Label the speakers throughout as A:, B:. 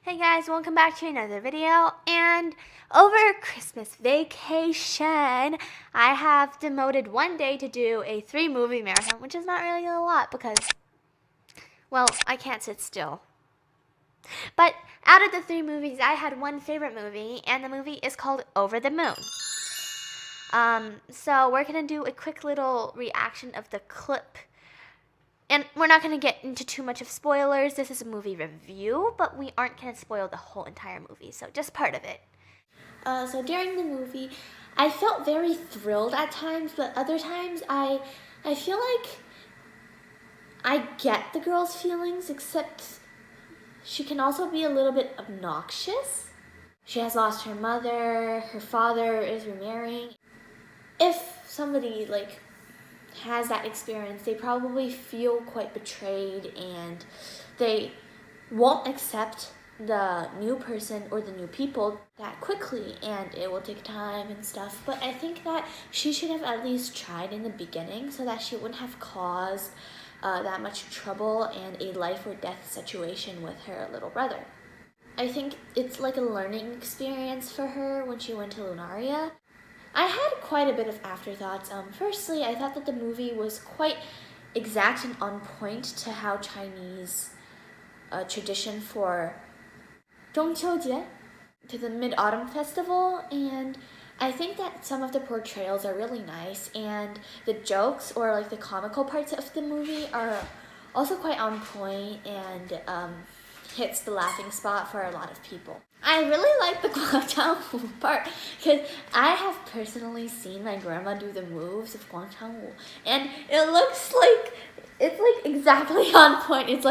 A: Hey guys, welcome back to another video. And over Christmas vacation, I have devoted one day to do a 3-movie marathon, which is not really a lot because, well, I can't sit still. But out of the 3 movies, I had one favorite movie, and the movie is called Over the Moon. So we're gonna do a quick little reaction of the clip. And we're not going to get into too much of spoilers. This is a movie review, but we aren't going to spoil the whole entire movie, so just part of it. So during the movie, I felt very thrilled at times, but other times I feel like I get the girl's feelings, except she can also be a little bit obnoxious. She has lost her mother, her father is remarrying. If somebody, has that experience, they probably feel quite betrayed and they won't accept the new person or the new people that quickly, and it will take time and stuff. But I think that she should have at least tried in the beginning so that she wouldn't have caused that much trouble and a life or death situation with her little brother. I think it's like a learning experience for her when she went to Lunaria. I had quite a bit of afterthoughts. Firstly, I thought that the movie was quite exact and on point to how Chinese tradition for 中秋节, to the MidAutumn Festival, and I think that some of the portrayals are really nice, and the jokes or the comical parts of the movie are also quite on point and hits the laughing spot for a lot of people. I really like the Guangchangwu part because I have personally seen my grandma do the moves of Guangchangwu, and it looks like it's exactly on point. It's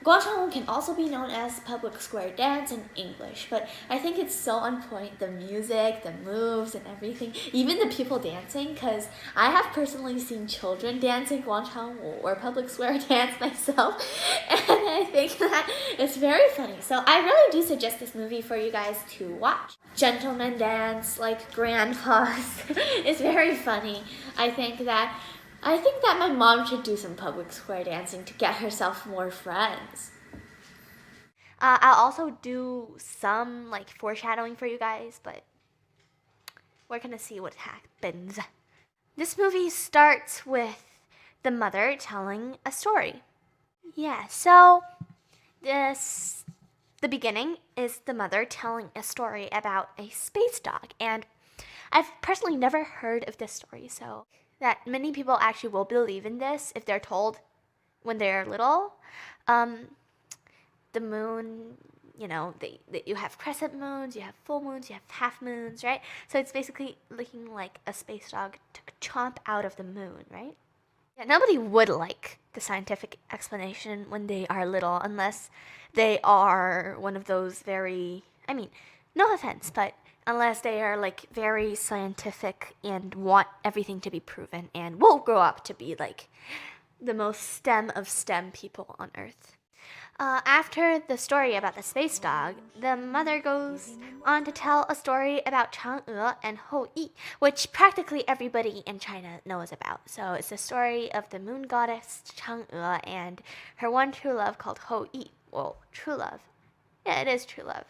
A: Guangchangwu can also be known as public square dance in English, but I think it's so on point, the music, the moves, and everything, even the people dancing, because I have personally seen children dancing Guangchangwu or public square dance myself, and I think that it's very funny. So I really do suggest this movie for you guys to watch. Gentlemen dance like grandpas. It's very funny. I think that my mom should do some public square dancing to get herself more friends. I'll also do some foreshadowing for you guys, but we're gonna see what happens. This movie starts with the mother telling a story. Yeah, so the beginning is the mother telling a story about a space dog, and I've personally never heard of this story, so that many people actually will believe in this if they're told when they're little. The moon, you have crescent moons, you have full moons, you have half moons, right? So it's basically looking like a space dog took a chomp out of the moon, right? Yeah, nobody would like the scientific explanation when they are little unless they are one of those no offense, but unless they are very scientific and want everything to be proven and will grow up to be the most STEM of STEM people on Earth. After the story about the space dog, the mother goes on to tell a story about Chang'e and Hou Yi, which practically everybody in China knows about. So it's the story of the moon goddess Chang'e and her one true love called Hou Yi. Well, true love. Yeah, it is true love.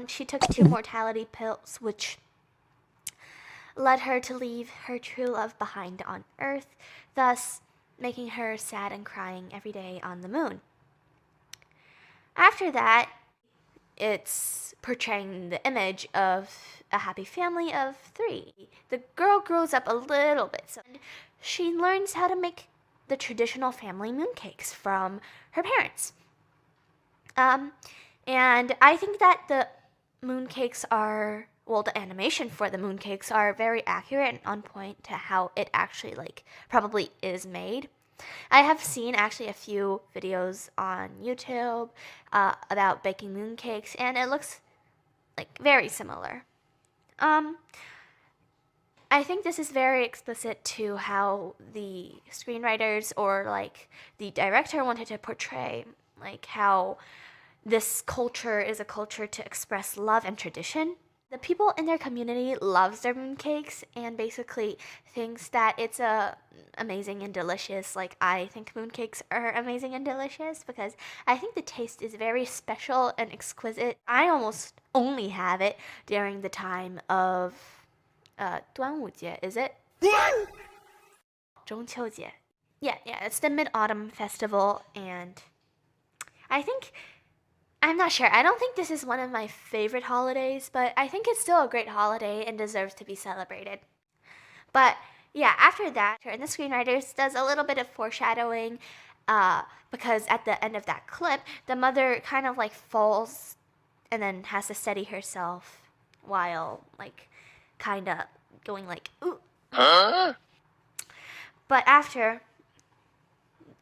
A: She took 2 mortality pills, which led her to leave her true love behind on Earth, thus making her sad and crying every day on the moon. After that, it's portraying the image of a happy family of 3. The girl grows up a little bit, so she learns how to make the traditional family mooncakes from her parents. And I think that the mooncakes are, the animation for the mooncakes are very accurate and on point to how it actually probably is made. I have seen actually a few videos on YouTube about baking mooncakes, and it looks very similar. I think this is very explicit to how the screenwriters or the director wanted to portray how this culture is a culture to express love and tradition. The people in their community loves their mooncakes and basically thinks that it's amazing and delicious. Like, I think mooncakes are amazing and delicious because I think the taste is very special and exquisite. I almost only have it during the time of 端午节, is it? 中秋节. Yeah, it's the MidAutumn Festival, and I'm not sure. I don't think this is one of my favorite holidays, but I think it's still a great holiday and deserves to be celebrated. But yeah, after that, and the screenwriters does a little bit of foreshadowing, because at the end of that clip, the mother kind of like falls and then has to steady herself while like kind of going like, ooh. Huh? But after,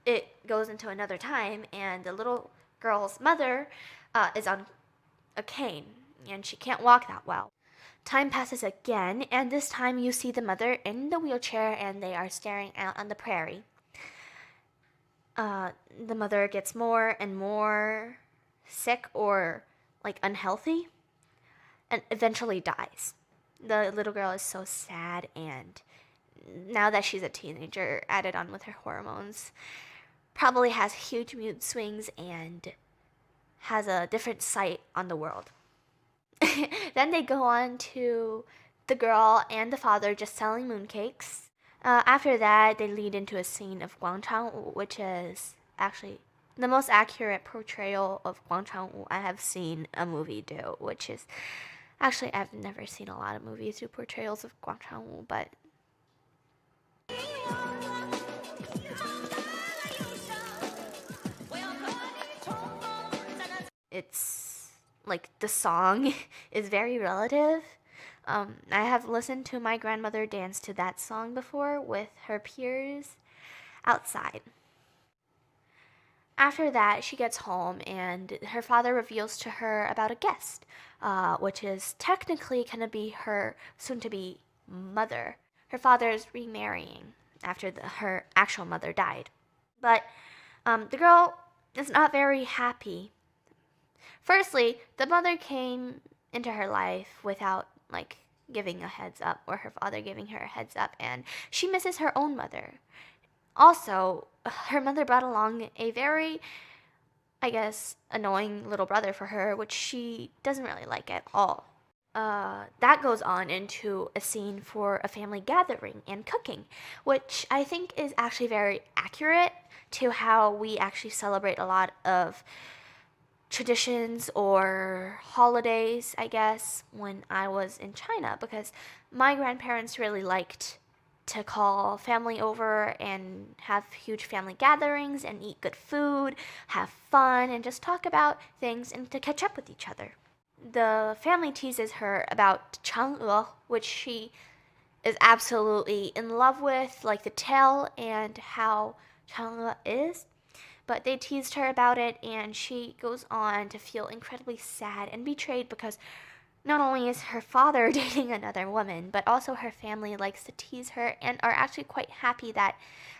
A: it goes into another time, and the little girl's mother is on a cane, and she can't walk that well. Time passes again, and this time you see the mother in the wheelchair, and they are staring out on the prairie. The mother gets more and more sick or like unhealthy, and eventually dies. The little girl is so sad, and now that she's a teenager, added on with her hormones, probably has huge mood swings and has a different sight on the world. Then they go on to the girl and the father just selling mooncakes. After that, they lead into a scene of Guangchangwu, which is actually the most accurate portrayal of Guangchangwu I have seen a movie do, which is actually, I've never seen a lot of movies do portrayals of Guangchangwu, but it's like the song is very relative. I have listened to my grandmother dance to that song before with her peers outside. After that, she gets home and her father reveals to her about a guest, which is technically going to be her soon-to-be mother. Her father is remarrying after her actual mother died. But the girl is not very happy. Firstly, the mother came into her life without like giving a heads up, or her father giving her a heads up, and she misses her own mother. Also, her mother brought along a very, I guess, annoying little brother for her, which she doesn't really like at all. That goes on into a scene for a family gathering and cooking, which I think is actually very accurate to how we actually celebrate a lot of traditions or holidays, I guess, when I was in China, because my grandparents really liked to call family over and have huge family gatherings and eat good food, have fun, and just talk about things and to catch up with each other. The family teases her about Chang'e, which she is absolutely in love with, like the tale and how Chang'e is. But they teased her about it, and she goes on to feel incredibly sad and betrayed because not only is her father dating another woman, but also her family likes to tease her and are actually quite happy that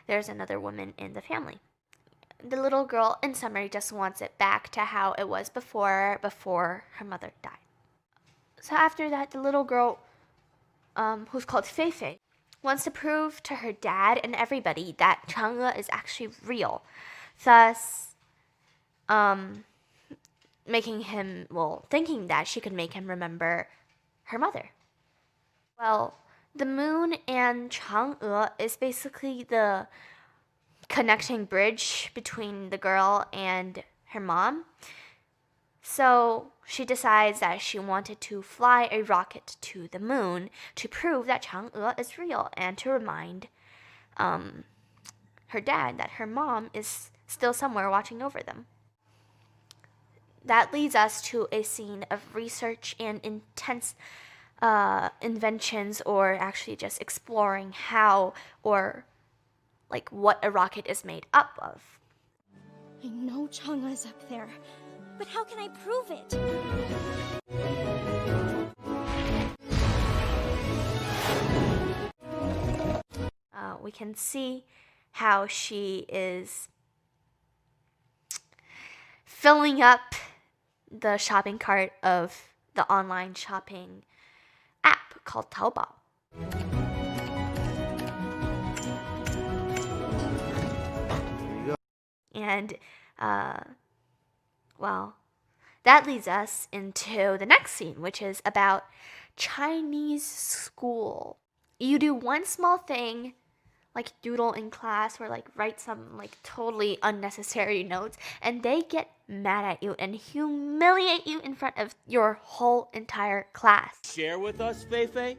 A: there's another woman in the family. The little girl, in summary, just wants it back to how it was before her mother died. So after that, the little girl, who's called Fei Fei, wants to prove to her dad and everybody that Chang'e is actually real, thus making him, thinking that she could make him remember her mother. Well, the moon and Chang'e is basically the connecting bridge between the girl and her mom. So she decides that she wanted to fly a rocket to the moon to prove that Chang'e is real and to remind her dad that her mom is still somewhere watching over them. That leads us to a scene of research and intense inventions, or actually just exploring how or like what a rocket is made up of.
B: I know Chang'e is up there, but how can I prove it?
A: We can see how she is filling up the shopping cart of the online shopping app called Taobao. And, well, that leads us into the next scene, which is about Chinese school. You do one small thing, like doodle in class or like write some like totally unnecessary notes, and they get mad at you and humiliate you in front of your whole entire class.
C: Share with us, Fei-Fei?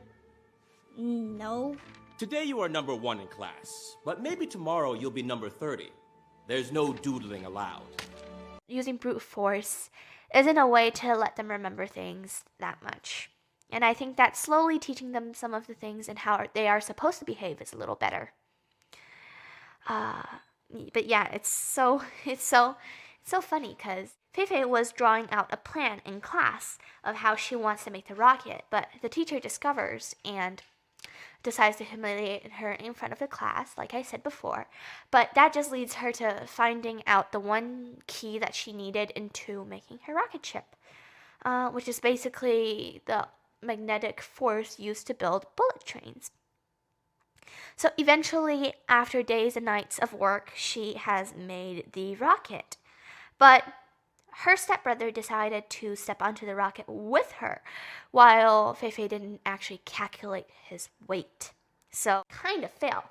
B: No.
C: Today you are number 1 in class, but maybe tomorrow you'll be number 30. There's no doodling allowed.
A: Using brute force isn't a way to let them remember things that much. And I think that slowly teaching them some of the things and how they are supposed to behave is a little better. But yeah, it's so funny because Fei-Fei was drawing out a plan in class of how she wants to make the rocket, but the teacher discovers and decides to humiliate her in front of the class, like I said before. But that just leads her to finding out the one key that she needed into making her rocket ship, which is basically the magnetic force used to build bullet trains. So eventually, after days and nights of work, she has made the rocket. But her stepbrother decided to step onto the rocket with her, while Fei-Fei didn't actually calculate his weight. So, kind of fail.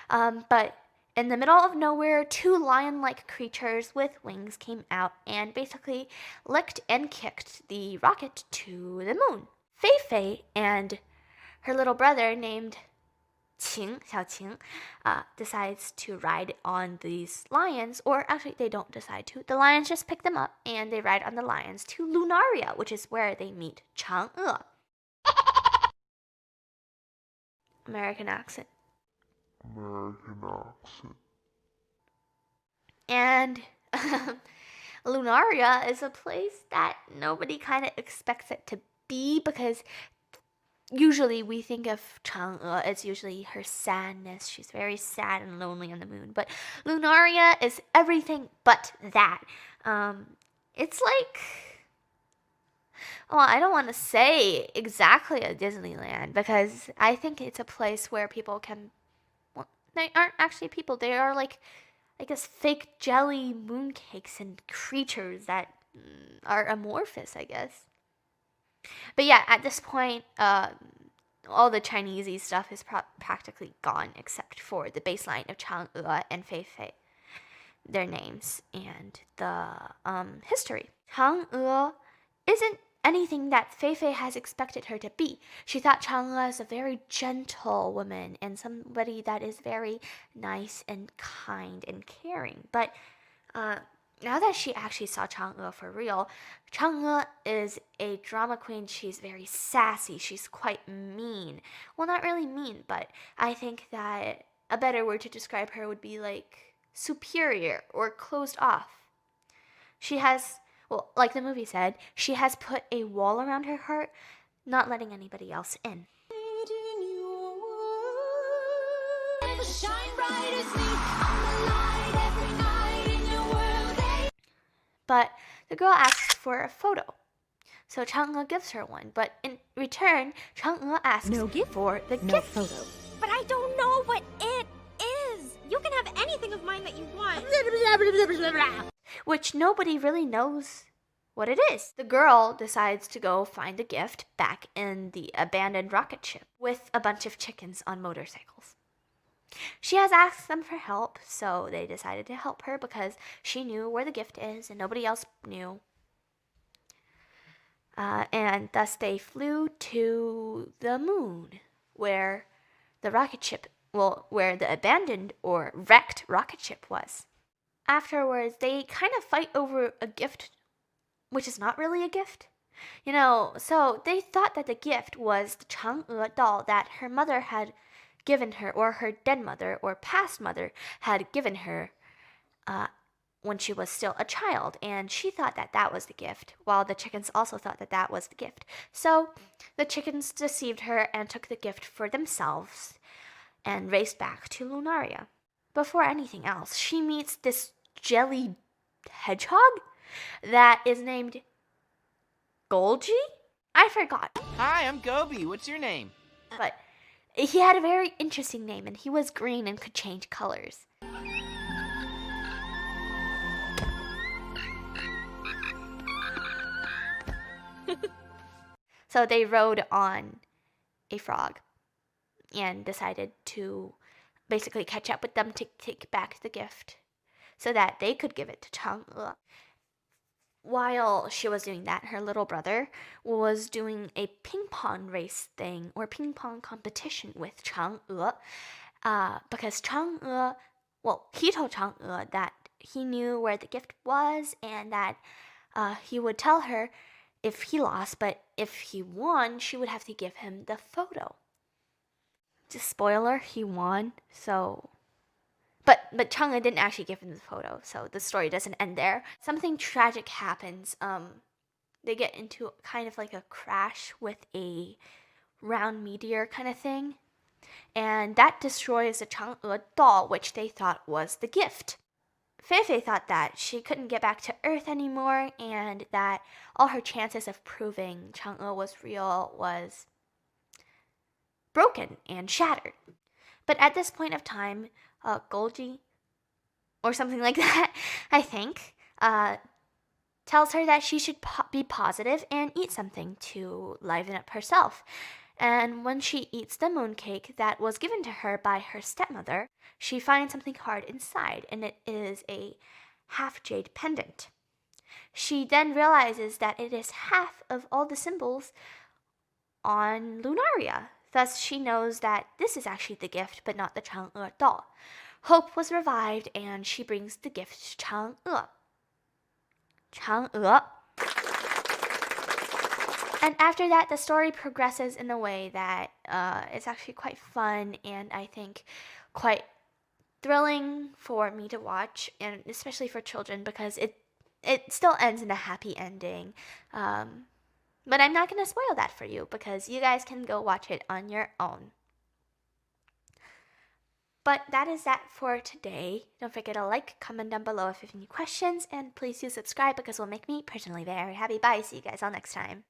A: But in the middle of nowhere, 2 lion-like creatures with wings came out and basically licked and kicked the rocket to the moon. Fei-Fei and her little brother named Xiaoqing, decides to ride on these lions, or actually they don't decide to. The lions just pick them up and they ride on the lions to Lunaria, which is where they meet Chang'e. American accent. And Lunaria is a place that nobody kind of expects it to be, because usually we think of Chang'e as usually her sadness. She's very sad and lonely on the moon. But Lunaria is everything but that. It's like, well, I don't want to say exactly a Disneyland, because I think it's a place where people can, well, they aren't actually people. They are like, I guess, fake jelly mooncakes and creatures that are amorphous, I guess. But yeah, at this point, all the Chinesey stuff is practically gone, except for the baseline of Chang'e and Fei-Fei, their names, and the history. Chang'e isn't anything that Fei-Fei has expected her to be. She thought Chang'e is a very gentle woman and somebody that is very nice and kind and caring. But now that she actually saw Chang'e for real, Chang'e is a drama queen. She's very sassy. She's quite mean. Well, not really mean, but I think that a better word to describe her would be like superior or closed off. She has, well, like the movie said, she has put a wall around her heart, not letting anybody else in. But the girl asks for a photo. So Chang'e gives her one, but in return, Chang'e asks for the gift.
B: Photo. But I don't know what it is. You can have anything of mine that you want.
A: Which nobody really knows what it is. The girl decides to go find the gift back in the abandoned rocket ship with a bunch of chickens on motorcycles. She has asked them for help, so they decided to help her because she knew where the gift is and nobody else knew. And thus they flew to the moon, where the rocket ship, well, where the abandoned or wrecked rocket ship was. Afterwards, they kind of fight over a gift, which is not really a gift. You know, so they thought that the gift was the Chang'e doll that her mother had given her, or her dead mother or past mother had given her when she was still a child, and she thought that that was the gift, while the chickens also thought that that was the gift. So the chickens deceived her and took the gift for themselves and raced back to Lunaria. Before anything else, she meets this jelly hedgehog that is named Golgi. I forgot.
D: Hi, I'm Gobi. What's your name?
A: But he had a very interesting name, and he was green and could change colors. So they rode on a frog and decided to basically catch up with them to take back the gift so that they could give it to Chang'e. While she was doing that, her little brother was doing a ping pong race thing or ping pong competition with Chang'e, because Chang'e, well, he told Chang'e that he knew where the gift was and that he would tell her if he lost, but if he won, she would have to give him the photo. Just spoiler, he won, so... But Chang'e didn't actually give him the photo, so the story doesn't end there. Something tragic happens. They get into kind of like a crash with a round meteor kind of thing, and that destroys the Chang'e doll, which they thought was the gift. Feifei thought that she couldn't get back to Earth anymore, and that all her chances of proving Chang'e was real was broken and shattered. But at this point of time, Golgi, or something like that, I think, tells her that she should be positive and eat something to liven up herself. And when she eats the mooncake that was given to her by her stepmother, she finds something hard inside, and it is a half jade pendant. She then realizes that it is half of all the symbols on Lunaria. Thus, she knows that this is actually the gift, but not the Chang'e doll. Hope was revived, and she brings the gift to Chang'e. And after that, the story progresses in a way that is actually quite fun and I think quite thrilling for me to watch, and especially for children, because it still ends in a happy ending. But I'm not going to spoil that for you because you guys can go watch it on your own. But that is that for today. Don't forget to like, comment down below if you have any questions, and please do subscribe because it will make me personally very happy. Bye. See you guys all next time.